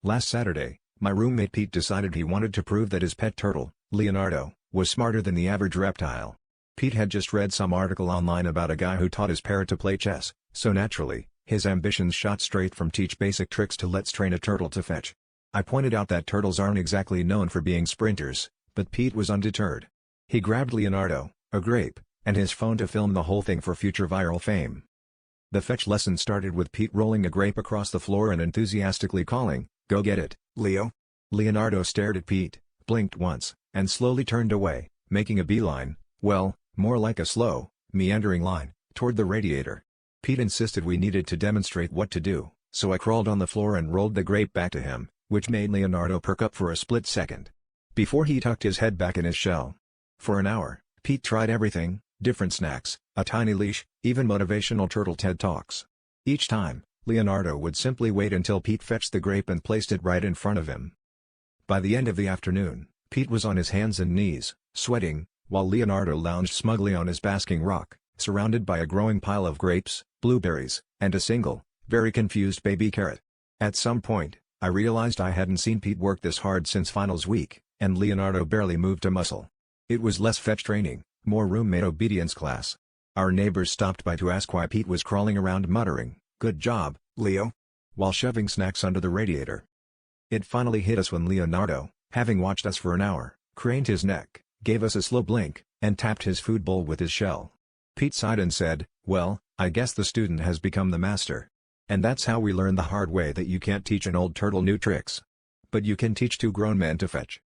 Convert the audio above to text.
Last Saturday, my roommate Pete decided he wanted to prove that his pet turtle, Leonardo, was smarter than the average reptile. Pete had just read some article online about a guy who taught his parrot to play chess, so naturally, his ambitions shot straight from teach basic tricks to let's train a turtle to fetch. I pointed out that turtles aren't exactly known for being sprinters, but Pete was undeterred. He grabbed Leonardo, a grape, and his phone to film the whole thing for future viral fame. The fetch lesson started with Pete rolling a grape across the floor and enthusiastically calling, "Go get it, Leo." Leonardo stared at Pete, blinked once, and slowly turned away, making a beeline, well, more like a slow, meandering line, toward the radiator. Pete insisted we needed to demonstrate what to do, so I crawled on the floor and rolled the grape back to him, which made Leonardo perk up for a split second, before he tucked his head back in his shell. For an hour, Pete tried everything, different snacks, a tiny leash, even motivational turtle TED Talks. Each time, Leonardo would simply wait until Pete fetched the grape and placed it right in front of him. By the end of the afternoon, Pete was on his hands and knees, sweating, while Leonardo lounged smugly on his basking rock, surrounded by a growing pile of grapes, blueberries, and a single, very confused baby carrot. At some point, I realized I hadn't seen Pete work this hard since finals week, and Leonardo barely moved a muscle. It was less fetch training, more roommate obedience class. Our neighbors stopped by to ask why Pete was crawling around muttering, "Good job, Leo," while shoving snacks under the radiator. It finally hit us when Leonardo, having watched us for an hour, craned his neck, gave us a slow blink, and tapped his food bowl with his shell. Pete sighed and said, "Well, I guess the student has become the master." And that's how we learned the hard way that you can't teach an old turtle new tricks. But you can teach two grown men to fetch.